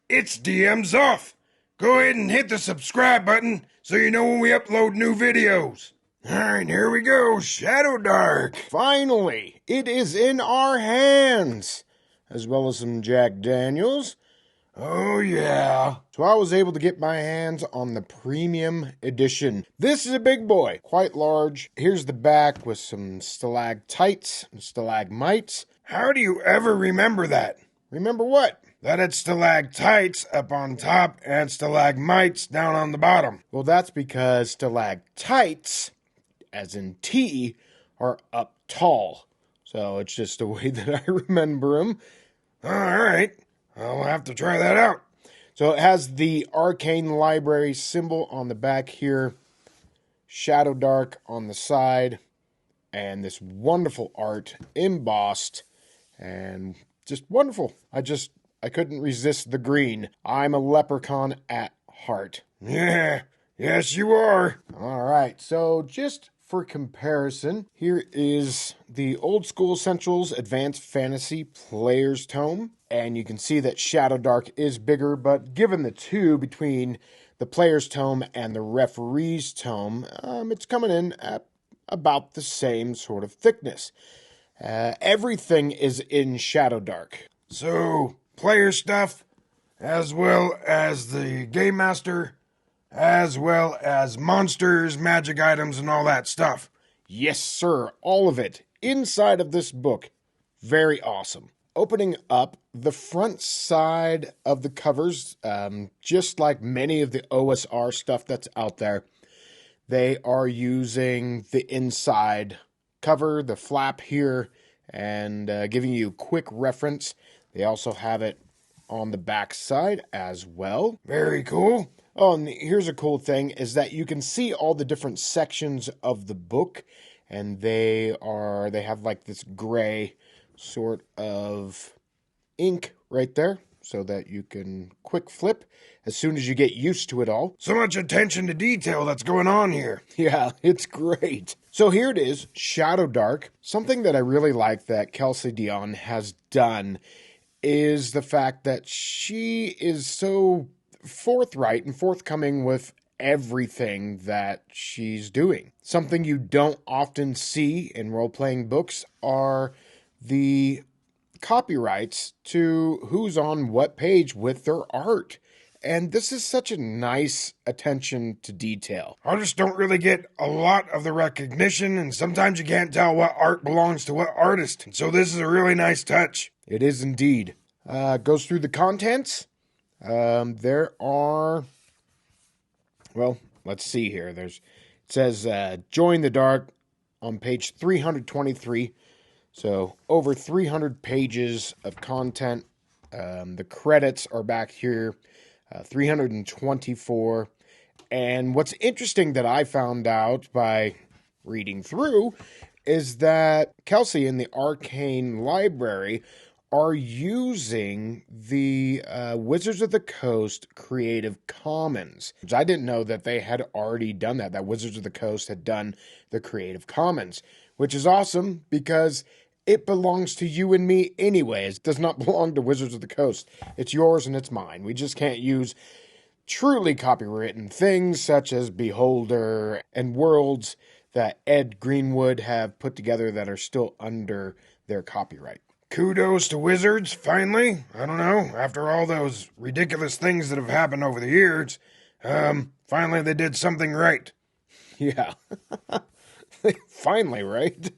It's DMs off. Go ahead and hit the subscribe button so you know when we upload new videos. Alright, here we go. ShadowDark. Finally, it is in our hands. As well as some Jack Daniels. Oh yeah. So I was able to get my hands on the premium edition. This is a big boy, quite large. Here's the back with some stalactites and stalagmites. How do you ever remember that? Remember what? That it's stalactites up on top and stalagmites down on the bottom. Well, that's because stalactites, as in T, are up tall. So it's just the way that I remember them. Alright, I'll have to try that out. So it has the Arcane Library symbol on the back here, ShadowDark on the side, and this wonderful art embossed, and just wonderful. I couldn't resist the green. I'm a leprechaun at heart. Yeah, yes you are. Alright, so just for comparison, here is the Old School Essentials Advanced Fantasy Player's Tome. And you can see that ShadowDark is bigger, but given the two between the Player's Tome and the Referee's Tome, it's coming in at about the same sort of thickness. Everything is in ShadowDark. So, player stuff, as well as the Game Master, as well as monsters, magic items, and all that stuff. Yes, sir, all of it inside of this book. Very awesome. Opening up the front side of the covers, just like many of the OSR stuff that's out there, they are using the inside cover, the flap here, and giving you quick reference. They also have it on the back side as well. Very cool. Oh, and here's a cool thing, is that you can see all the different sections of the book, and they have like this gray sort of ink right there, so that you can quick flip as soon as you get used to it all. So much attention to detail that's going on here. Yeah, it's great. So here it is, ShadowDark. Something that I really like that Kelsey Dion has done is the fact that she is so forthright and forthcoming with everything that she's doing. Something you don't often see in role-playing books are the copyrights to who's on what page with their art. And this is such a nice attention to detail. Artists don't really get a lot of the recognition, and sometimes you can't tell what art belongs to what artist. And so this is a really nice touch. It is indeed. Goes through the contents. There are, well, let's see here. It says, Join the Dark on page 323. So over 300 pages of content. The credits are back here, 324. And what's interesting that I found out by reading through is that Kelsey in the Arcane Library are using the Wizards of the Coast Creative Commons. Which I didn't know that they had already done that Wizards of the Coast had done the Creative Commons, which is awesome because it belongs to you and me anyways. It does not belong to Wizards of the Coast. It's yours and it's mine. We just can't use truly copywritten things such as Beholder and Worlds that Ed Greenwood have put together that are still under their copyright. Kudos to Wizards, finally. I don't know, after all those ridiculous things that have happened over the years, finally they did something right. Yeah. Finally, right?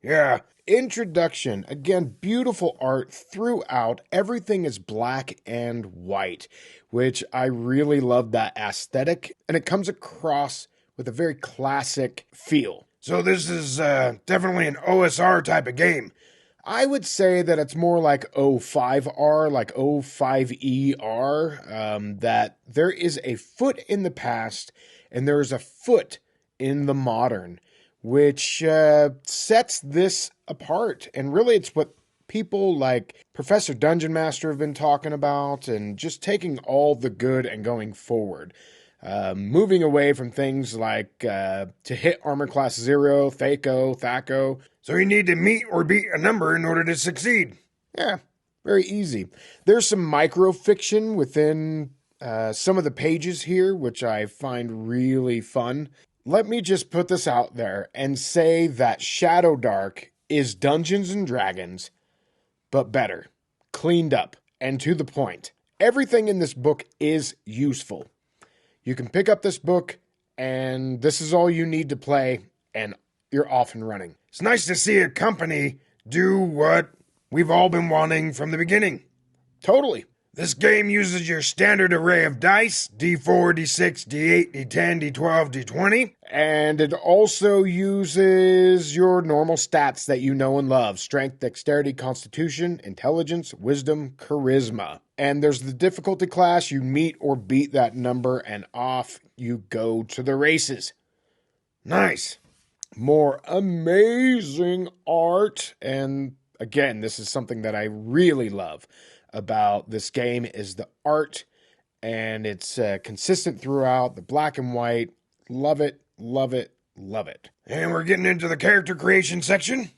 Yeah. Introduction. Again, beautiful art throughout. Everything is black and white, which I really love that aesthetic. And it comes across with a very classic feel. So this is definitely an OSR type of game. I would say that it's more like O5R, like O5ER, that there is a foot in the past and there is a foot in the modern, which sets this apart. And really it's what people like Professor Dungeon Master have been talking about, and just taking all the good and going forward. Moving away from things like to hit armor class 0, THAC0. So you need to meet or beat a number in order to succeed. Yeah, Very easy. There's some microfiction within some of the pages here, which I find really fun. Let me just put this out there and say that ShadowDark is Dungeons and Dragons, but better, cleaned up, and to the point. Everything in this book is useful. You can pick up this book, and this is all you need to play, and you're off and running. It's nice to see a company do what we've all been wanting from the beginning. Totally. This game uses your standard array of dice, D4, D6, D8, D10, D12, D20. And it also uses your normal stats that you know and love. Strength, dexterity, constitution, intelligence, wisdom, charisma. And there's the difficulty class. You meet or beat that number and off you go to the races. Nice. More amazing art. And again, this is something that I really love about this game is the art, and it's consistent throughout, the black and white. Love it, love it, love it. And we're getting into the character creation section.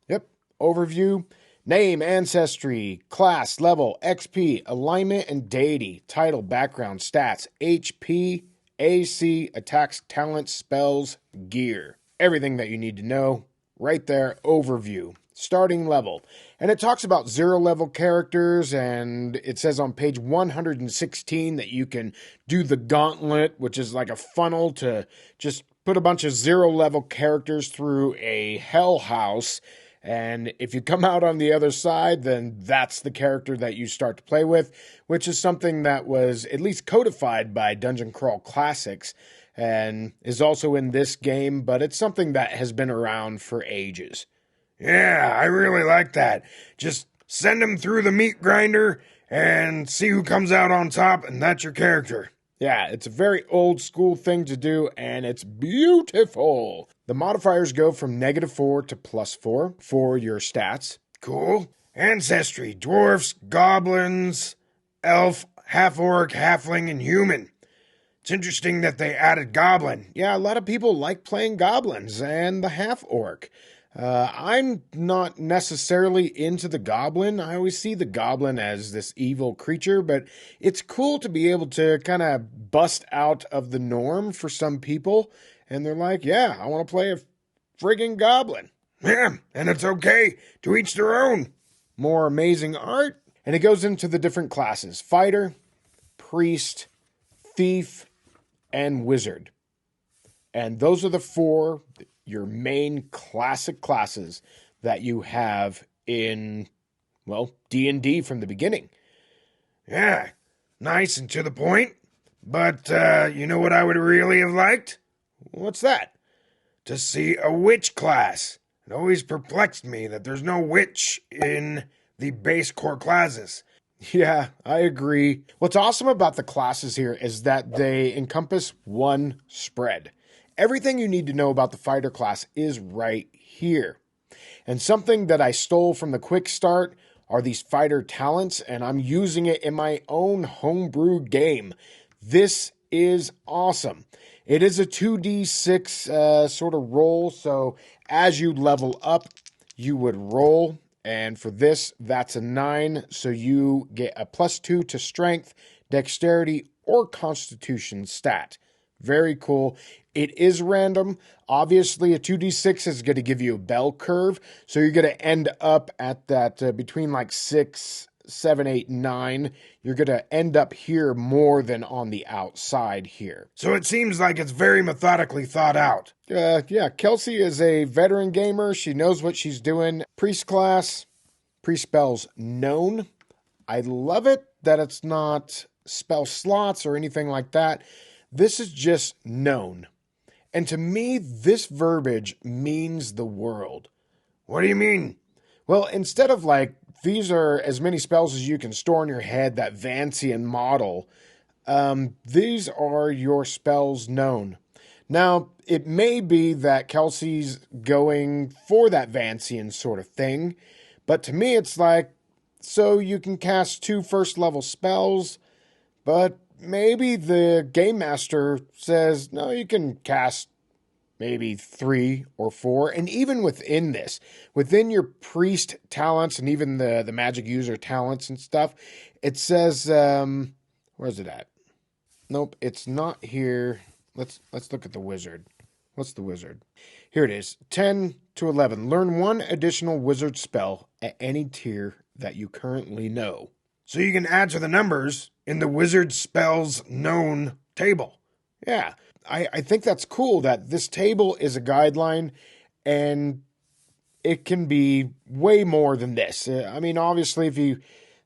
Yep. Overview: name, ancestry, class, level, XP, alignment and deity, title, background, stats, HP, AC, attacks, talents, spells, gear. Everything that you need to know right there. Overview. Starting level. And it talks about 0 level characters, and it says on page 116 that you can do the gauntlet, which is like a funnel to just put a bunch of 0 level characters through a hell house. And if you come out on the other side, then that's the character that you start to play with, which is something that was at least codified by Dungeon Crawl Classics and is also in this game, but it's something that has been around for ages. Yeah, I really like that. Just send them through the meat grinder and see who comes out on top, and that's your character. Yeah, it's a very old school thing to do, and it's beautiful. The modifiers go from -4 to +4 for your stats. Cool. Ancestry: dwarfs, goblins, elf, half-orc, halfling, and human. It's interesting that they added goblin. Yeah, a lot of people like playing goblins and the half-orc. I'm not necessarily into the goblin. I always see the goblin as this evil creature, but it's cool to be able to kind of bust out of the norm for some people. And they're like, yeah, I want to play a friggin' goblin. Yeah, and it's okay. To each their own. More amazing art. And it goes into the different classes: fighter, priest, thief, and wizard. And those are the 4... your main classic classes that you have in, well, D&D from the beginning. Yeah, nice and to the point. But you know what I would really have liked? What's that? To see a witch class. It always perplexed me that there's no witch in the base core classes. Yeah, I agree. What's awesome about the classes here is that they encompass one spread. Everything you need to know about the fighter class is right here. And something that I stole from the quick start are these fighter talents, and I'm using it in my own homebrew game. This is awesome. It is a 2d6 sort of roll, so as you level up, you would roll. And for this, that's a 9, so you get a +2 to strength, dexterity, or constitution stat. Very cool. It is random. Obviously, a 2d6 is going to give you a bell curve. So you're going to end up at that between like 6, 7, 8, 9. You're going to end up here more than on the outside here. So it seems like it's very methodically thought out. Yeah, Kelsey is a veteran gamer. She knows what she's doing. Priest class, priest spells known. I love it that it's not spell slots or anything like that. This is just known. And to me, this verbiage means the world. What do you mean? Well, instead of like, these are as many spells as you can store in your head, that Vancian model, these are your spells known. Now, it may be that Kelsey's going for that Vancian sort of thing, but to me it's like, so you can cast 2 first-level spells, but maybe the game master says, no, you can cast maybe 3 or 4. And even within this, within your priest talents and even the magic user talents and stuff, it says, where's it at? Nope, it's not here. Let's look at the wizard. What's the wizard? Here it is. 10 to 11. Learn one additional wizard spell at any tier that you currently know. So you can add to the numbers in the wizard spells known table. Yeah, I think that's cool that this table is a guideline and it can be way more than this. I mean, obviously, if you,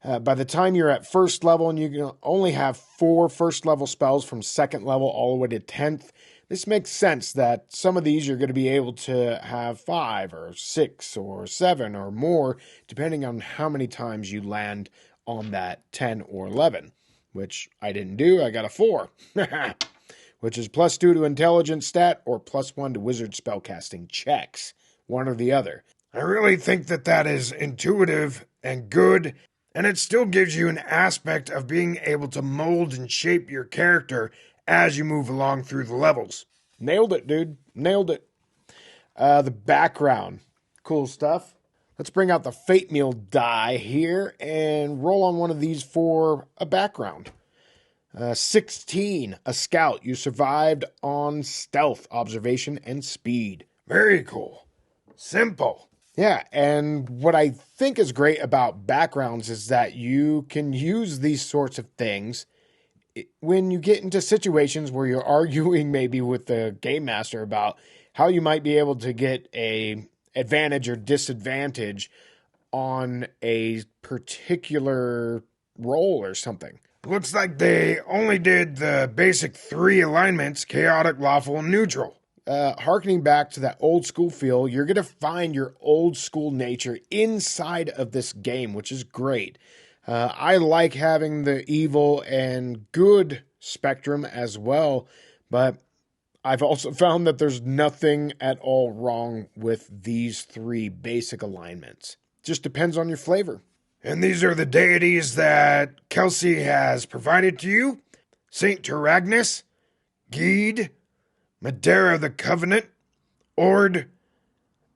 by the time you're at first level and you can only have 4 first level spells from second level all the way to 10th, this makes sense that some of these you're going to be able to have 5 or 6 or 7 or more, depending on how many times you land on that 10 or 11, which I didn't do. I got a 4, which is +2 to intelligence stat or +1 to wizard spellcasting checks, one or the other. I really think that is intuitive and good, and it still gives you an aspect of being able to mold and shape your character as you move along through the levels. Nailed it, dude. Nailed it. The background. Cool stuff. Let's bring out the Fate Meal die here and roll on one of these for a background. 16, a scout. You survived on stealth, observation, and speed. Very cool. Simple. Yeah, and what I think is great about backgrounds is that you can use these sorts of things when you get into situations where you're arguing maybe with the game master about how you might be able to get a advantage or disadvantage on a particular role or something. Looks like they only did the basic 3 alignments, chaotic, lawful, and neutral. Harkening back to that old school feel, you're going to find your old school nature inside of this game, which is great. I like having the evil and good spectrum as well, but I've also found that there's nothing at all wrong with these 3 basic alignments. Just depends on your flavor. And these are the deities that Kelsey has provided to you. Saint Taragnus, Gede, Madeira the Covenant, Ord,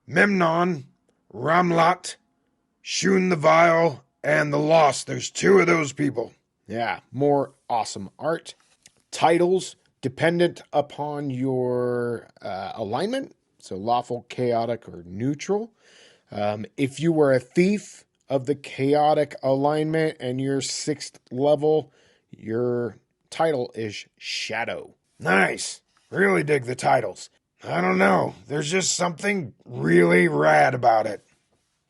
Memnon, Ramlat, Shun the Vile, and the Lost. There's 2 of those people. Yeah, more awesome art. Titles dependent upon your alignment, so lawful, chaotic, or neutral. If you were a thief of the chaotic alignment and you're 6th level, your title is Shadow. Nice. Really dig the titles. I don't know. There's just something really rad about it.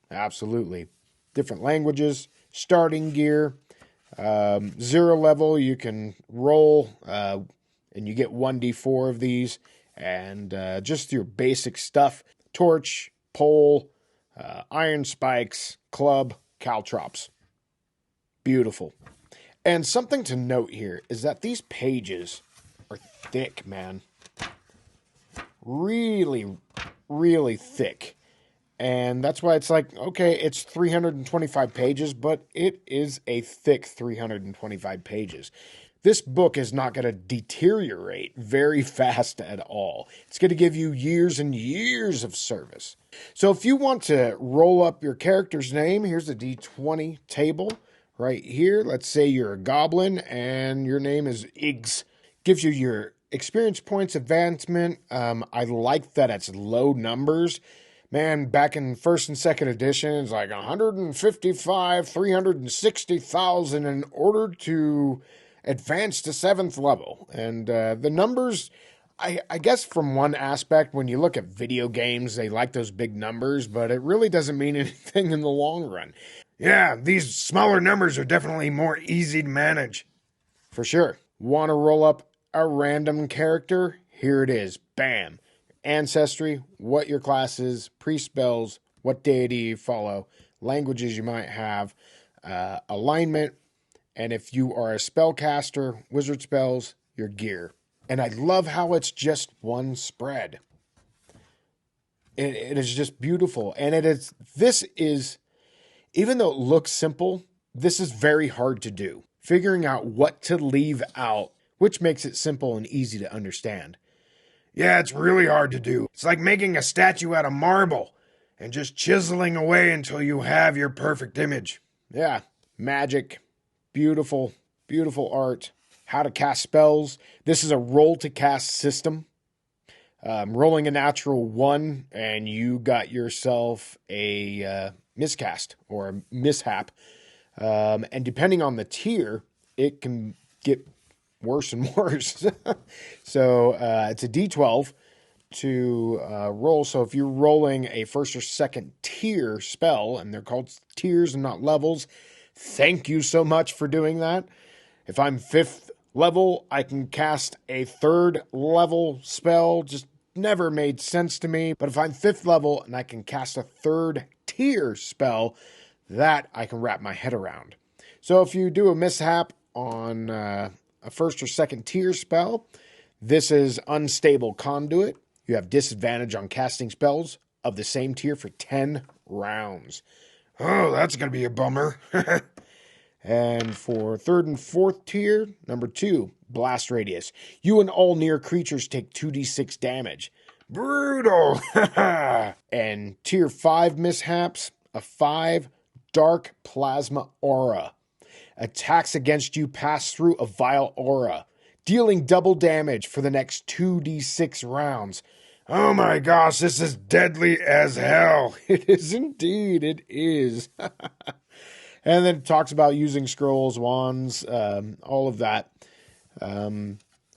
Absolutely. Different languages, starting gear, 0 level, you can roll, and you get 1d4 of these, and just your basic stuff, torch, pole, iron spikes, club, caltrops. Beautiful. And something to note here is that these pages are thick, man. Really, really thick. And that's why it's like, okay, it's 325 pages, but it is a thick 325 pages. This book is not going to deteriorate very fast at all. It's going to give you years and years of service. So if you want to roll up your character's name, here's the D20 table right here. Let's say you're a goblin and your name is Iggs. Gives you your experience points advancement. I like that it's low numbers. Man, back in 1st and 2nd edition, it's like 155, 360,000 in order to advance to 7th level. And the numbers, I guess from one aspect, when you look at video games, they like those big numbers, but it really doesn't mean anything in the long run. Yeah, these smaller numbers are definitely more easy to manage. For sure. Want to roll up a random character? Here it is. Bam. Ancestry, what your class is, pre-spells, what deity you follow, languages you might have, alignment, and if you are a spellcaster, wizard spells, your gear. And I love how it's just one spread. It is just beautiful. And this is, even though it looks simple, this is very hard to do. Figuring out what to leave out, which makes it simple and easy to understand. Yeah, it's really hard to do. It's like making a statue out of marble and just chiseling away until you have your perfect image. Yeah, magic, beautiful, beautiful art. How to cast spells. This is a roll to cast system. Rolling a natural 1 and you got yourself a miscast or a mishap. And depending on the tier, it can get worse and worse. So it's a D12 to roll. So if you're rolling a first or second tier spell, and they're called tiers and not levels, thank you so much for doing that. If I'm 5th level, I can cast a 3rd level spell. Just never made sense to me. But if I'm 5th level and I can cast a 3rd tier spell, that I can wrap my head around. So if you do a mishap on a 1st or 2nd tier spell, this is Unstable Conduit. You have disadvantage on casting spells of the same tier for 10 rounds. Oh, that's going to be a bummer. And for 3rd and 4th tier, number 2, Blast Radius. You and all near creatures take 2d6 damage. Brutal. And tier 5 mishaps, a 5, Dark Plasma Aura. Attacks against you pass through a vile aura, dealing double damage for the next 2d6 rounds. Oh my gosh, this is deadly as hell. It is indeed, it is. And then it talks about using scrolls, wands, all of that.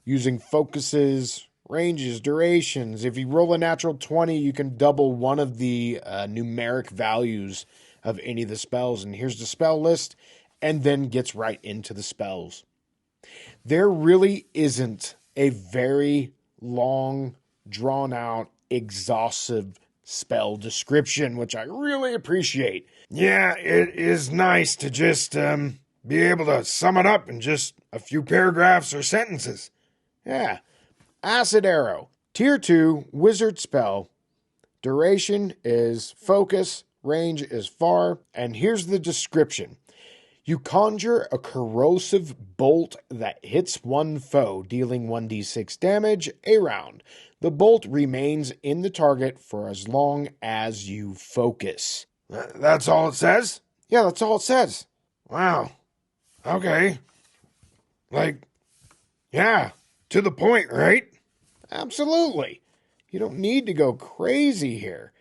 Using focuses, ranges, durations. If you roll a natural 20, you can double one of the numeric values of any of the spells. And here's the spell list, and then gets right into the spells. There really isn't a very long, drawn-out, exhaustive spell description, which I really appreciate. Yeah, it is nice to just be able to sum it up in just a few paragraphs or sentences. Yeah. Acid Arrow. Tier 2, wizard spell. Duration is focus, range is far, and here's the description. You conjure a corrosive bolt that hits one foe, dealing 1d6 damage a round. The bolt remains in the target for as long as you focus. That's all it says? Yeah, that's all it says. Wow. Okay. Yeah, to the point, right? Absolutely. You don't need to go crazy here.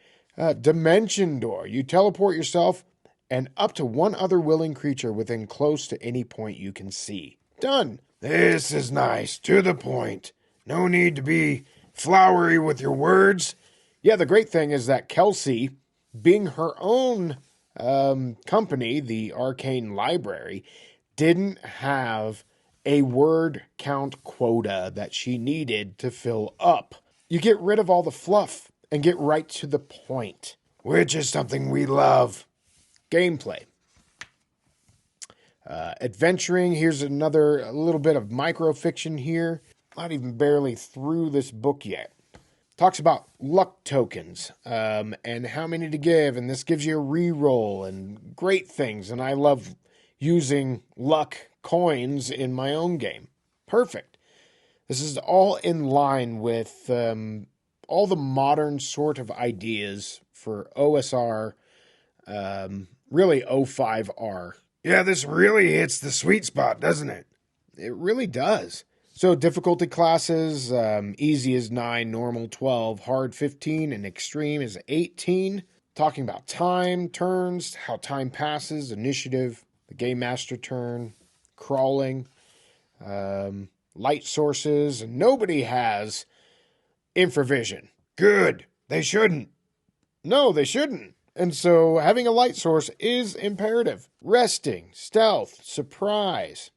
Dimension Door. You teleport yourself and up to one other willing creature within close to any point you can see. Done. This is nice, to the point. No need to be flowery with your words. Yeah, the great thing is that Kelsey, being her own company, the Arcane Library, didn't have a word count quota that she needed to fill up. You get rid of all the fluff and get right to the point. Which is something we love. Gameplay. Adventuring. Here's a little bit of microfiction here. Not even barely through this book yet. Talks about luck tokens and how many to give, and this gives you a reroll and great things. And I love using luck coins in my own game. Perfect. This is all in line with all the modern sort of ideas for OSR, really O5R. Yeah, this really hits the sweet spot, doesn't it? It really does. So difficulty classes, easy is 9, normal 12, hard 15, and extreme is 18. Talking about time, turns, how time passes, initiative, the game master turn, crawling, light sources, and nobody has infravision. Good. They shouldn't. No, they shouldn't. And so having a light source is imperative. Resting, stealth, surprise.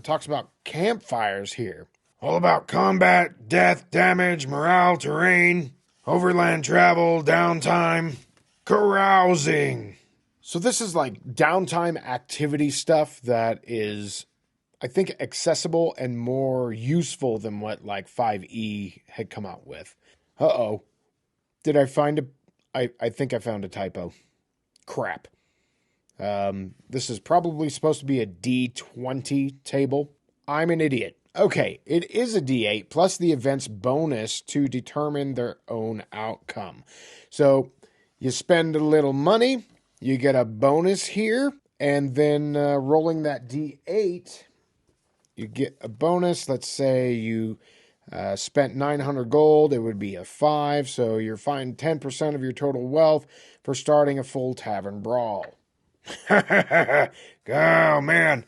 Talks about campfires here. All about combat, death, damage, morale, terrain, overland travel, downtime, carousing. So this is like downtime activity stuff that is, I think, accessible and more useful than what like 5e had come out with. Uh-oh. Did I find I think I found a typo. Crap. This is probably supposed to be a D20 table. I'm an idiot. Okay, it is a D8 plus the event's bonus to determine their own outcome. So you spend a little money, you get a bonus here, and then rolling that D8, you get a bonus. Let's say you spent 900 gold, it would be a 5, so you're fined 10% of your total wealth for starting a full tavern brawl. Oh, man.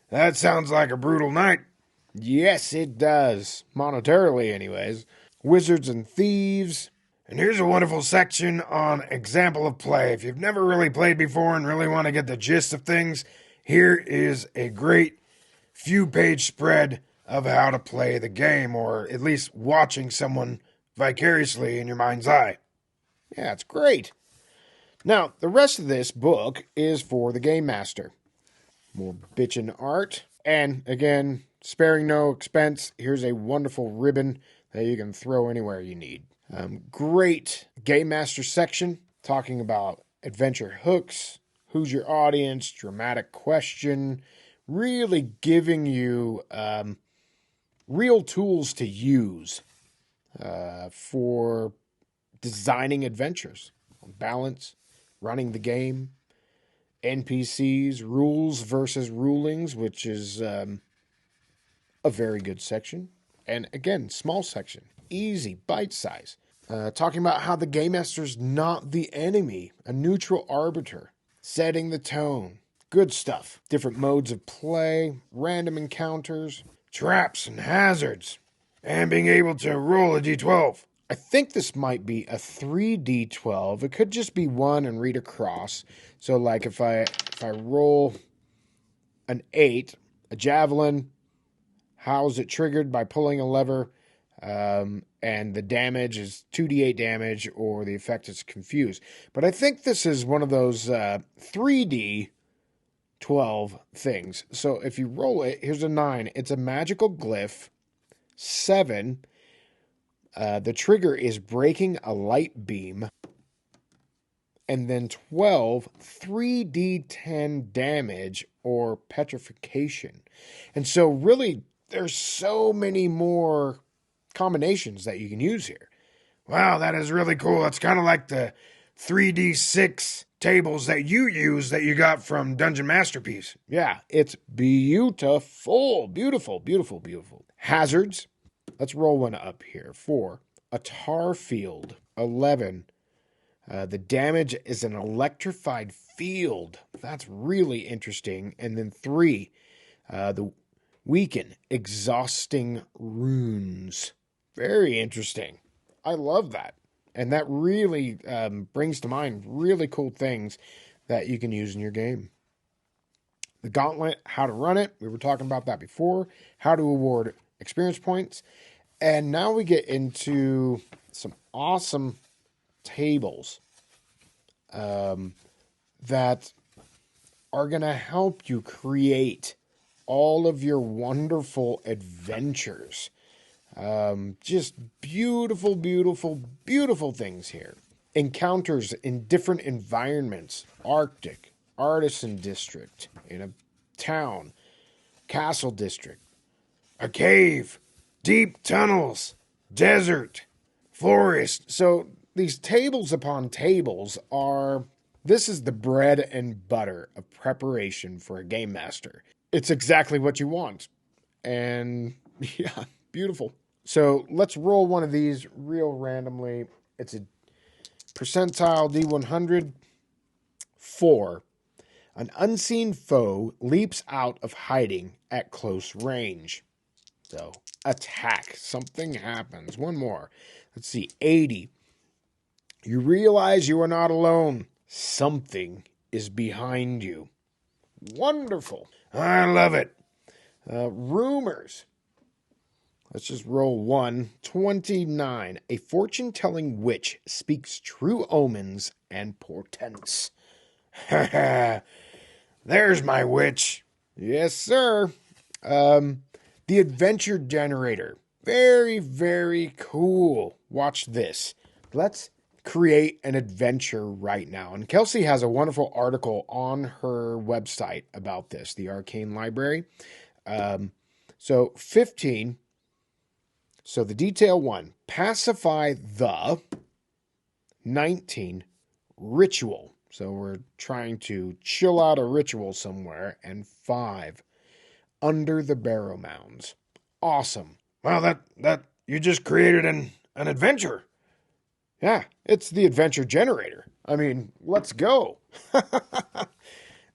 That sounds like a brutal night. Yes, it does. Monetarily, anyways. Wizards and thieves. And here's a wonderful section on example of play. If you've never really played before and really want to get the gist of things, here is a great few-page spread of how to play the game, or at least watching someone vicariously in your mind's eye. Yeah, it's great. Now, the rest of this book is for the Game Master. More bitchin' art. And, again, sparing no expense, here's a wonderful ribbon that you can throw anywhere you need. Great Game Master section, talking about adventure hooks, who's your audience, dramatic question, really giving you real tools to use for designing adventures, balance, running the game, NPCs, rules versus rulings, which is a very good section. And again, small section, easy, bite size. Talking about how the Game Master's not the enemy, a neutral arbiter, setting the tone. Good stuff. Different modes of play, random encounters, Traps and hazards, and being able to roll a d12. I think this might be a 3d12. It could just be one and read across. So like if I roll an 8, a javelin, how is it triggered? By pulling a lever, and the damage is 2d8 damage, or the effect is confused. But I think this is one of those 3d12 things. So if you roll it, here's a 9. It's a magical glyph. 7, the trigger is breaking a light beam. And then 12, 3d10 damage or petrification. And so really, there's so many more combinations that you can use here. Wow, that is really cool. It's kind of like the 3d6 tables that you use that you got from Dungeon Masterpiece. Yeah, it's beautiful. Beautiful, beautiful, beautiful. Hazards. Let's roll one up here. 4, a tar field. 11, the damage is an electrified field. That's really interesting. And then 3, the weaken, exhausting runes. Very interesting. I love that. And that really brings to mind really cool things that you can use in your game. The gauntlet, how to run it. We were talking about that before. How to award experience points. And now we get into some awesome tables that are going to help you create all of your wonderful adventures. Just beautiful, beautiful, beautiful things here. Encounters in different environments. Arctic, artisan district, in a town, castle district. A cave, deep tunnels, desert, forest. So these tables upon tables this is the bread and butter of preparation for a game master. It's exactly what you want. And yeah, beautiful. So let's roll one of these real randomly. It's a percentile D100. 4. An unseen foe leaps out of hiding at close range. So attack. Something happens. One more. Let's see. 80. You realize you are not alone. Something is behind you. Wonderful. I love it. Rumors. Let's just roll 1. 29. A fortune-telling witch speaks true omens and portents. There's my witch. Yes, sir. The adventure generator. Very, very cool. Watch this. Let's create an adventure right now. And Kelsey has a wonderful article on her website about this, the Arcane Library. So 15. So the detail 1, pacify the 19, ritual. So we're trying to chill out a ritual somewhere. And 5, under the barrow mounds. Awesome. Wow, that you just created an adventure. Yeah, it's the adventure generator. I mean, let's go.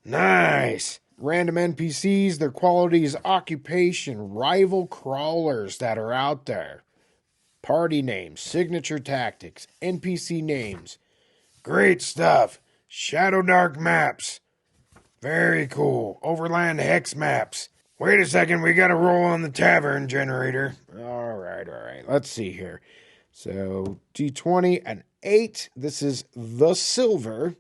Nice. Random NPCs, their qualities, occupation, rival crawlers that are out there. Party names, signature tactics, NPC names. Great stuff. ShadowDark maps. Very cool. Overland hex maps. Wait a second, we gotta roll on the tavern generator. All right. Let's see here. So, D20 and 8. This is the silver.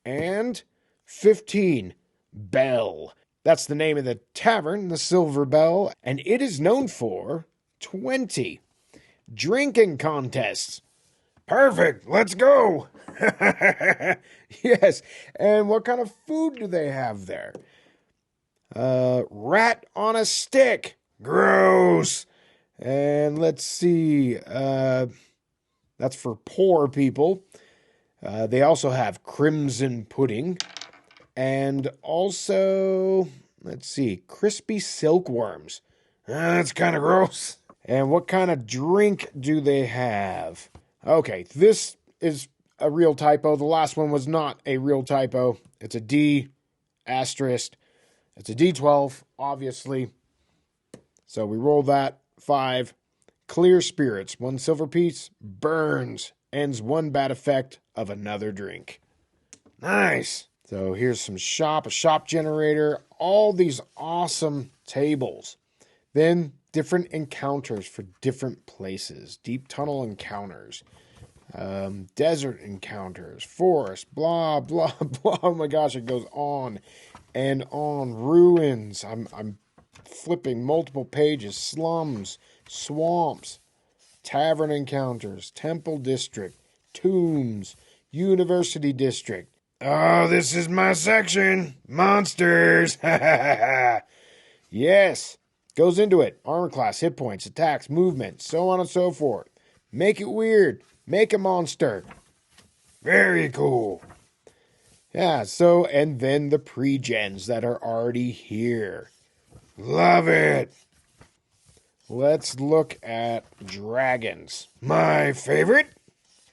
And 15, Bell. That's the name of the tavern, the Silver Bell. And it is known for 20 drinking contests. Perfect. Let's go. Yes. And what kind of food do they have there? Rat on a stick. Gross. And let's see. That's for poor people. They also have crimson pudding. And also, let's see, crispy silkworms. That's kind of gross. And what kind of drink do they have? Okay, this is a real typo. The last one was not a real typo. It's a D asterisk. It's a D12, obviously. So we roll that. 5. Clear spirits. 1 silver piece. Burns. Ends 1 bad effect of another drink. Nice. So here's some a shop generator. All these awesome tables. Then different encounters for different places. Deep tunnel encounters. Desert encounters. Forest. Blah, blah, blah. Oh my gosh, it goes on and on. Ruins. I'm flipping multiple pages. Slums. Swamps. Tavern encounters. Temple district. Tombs. University district. Oh, this is my section. Monsters. Yes. Goes into it. Armor class, hit points, attacks, movement, so on and so forth. Make it weird. Make a monster. Very cool. Yeah, so, and then the pre-gens that are already here. Love it. Let's look at dragons. My favorite?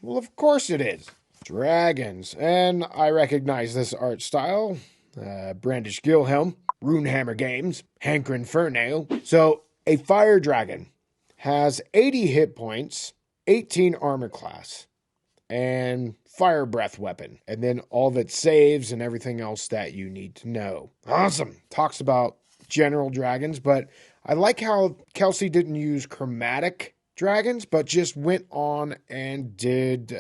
Well, of course it is. Dragons. And I recognize this art style. Brandish Gilhelm, Runehammer Games, Hanker Inferno. So, a fire dragon has 80 hit points, 18 armor class, and fire breath weapon. And then all of its saves and everything else that you need to know. Awesome. Talks about general dragons, but I like how Kelsey didn't use chromatic dragons, but just went on and did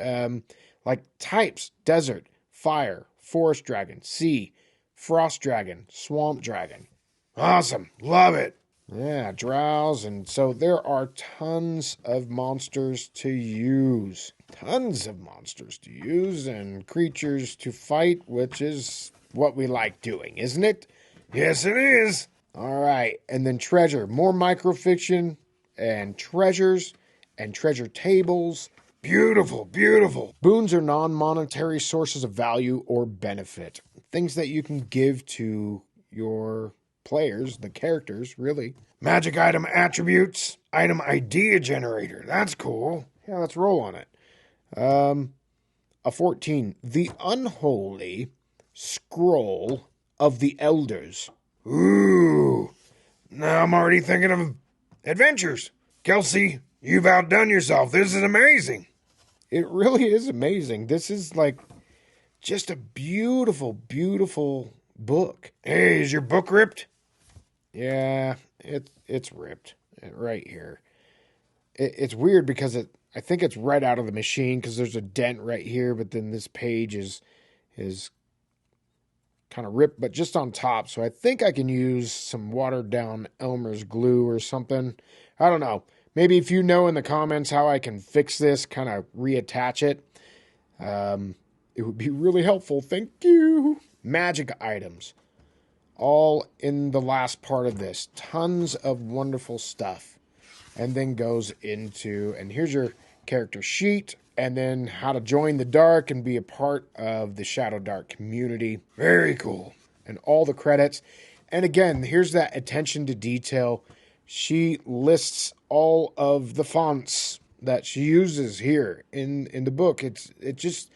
like types: desert, fire, forest dragon, sea, frost dragon, swamp dragon. Awesome. Love it. Yeah, drows. And so there are tons of monsters to use. Tons of monsters to use and creatures to fight, which is what we like doing, isn't it? Yes, it is. All right. And then treasure. More microfiction and treasures and treasure tables. Beautiful, beautiful. Boons are non-monetary sources of value or benefit. Things that you can give to your players, the characters, really. Magic item attributes. Item idea generator. That's cool. Yeah, let's roll on it. A 14. The Unholy Scroll of the Elders. Ooh. Now I'm already thinking of adventures. Kelsey, you've outdone yourself. This is amazing. It really is amazing. This is like just a beautiful, beautiful book. Hey, is your book ripped? Yeah, it's ripped right here. It's weird because I think it's right out of the machine because there's a dent right here, but then this page is kind of ripped, but just on top. So I think I can use some watered down Elmer's glue or something. I don't know. Maybe if you know in the comments how I can fix this, kind of reattach it, it would be really helpful. Thank you. Magic items. all in the last part of this. Tons of wonderful stuff. And then goes into, and here's your character sheet, and then how to join the Dark and be a part of the ShadowDark community. Very cool. And all the credits. And again, here's that attention to detail. She lists all of the fonts that she uses here in the book. It just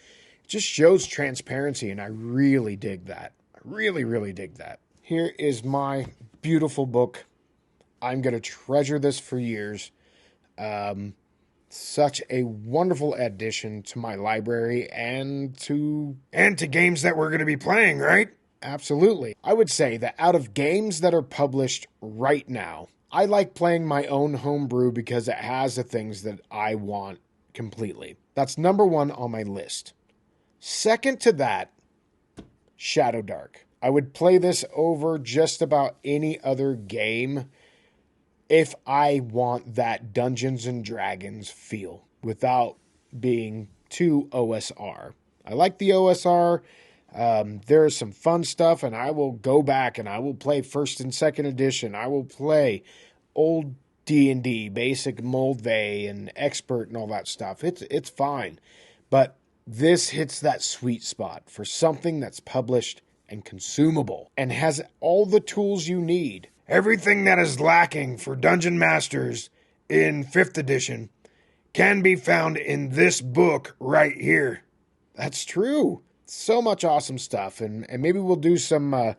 shows transparency, and I really dig that. I really, really dig that. Here is my beautiful book. I'm going to treasure this for years. Such a wonderful addition to my library and to games that we're going to be playing, right? Absolutely. I would say that out of games that are published right now, I like playing my own homebrew because it has the things that I want completely. That's number one on my list. Second to that, ShadowDark. I would play this over just about any other game if I want that Dungeons and Dragons feel without being too OSR. I like the OSR. There is some fun stuff, and I will go back and I will play first and second edition. I will play old D&D, basic Moldvay and expert and all that stuff. It's fine. But this hits that sweet spot for something that's published and consumable and has all the tools you need. Everything that is lacking for Dungeon Masters in 5th edition can be found in this book right here. That's true. So much awesome stuff. And maybe we'll do some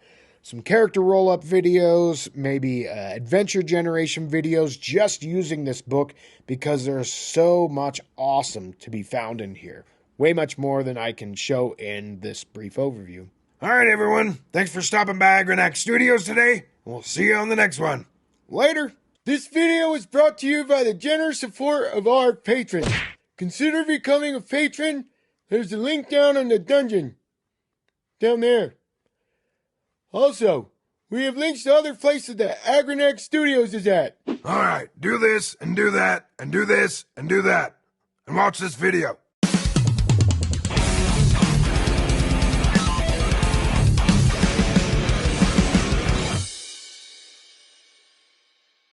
character roll-up videos, maybe adventure generation videos, just using this book because there's so much awesome to be found in here. Way much more than I can show in this brief overview. All right, everyone. Thanks for stopping by Agranak Studios today. We'll see you on the next one. Later. This video was brought to you by the generous support of our patrons. Consider becoming a patron. There's a link down in the dungeon. Down there. Also, we have links to other places that Agranak Studios is at. All right, do this and do that and do this and do that. And watch this video.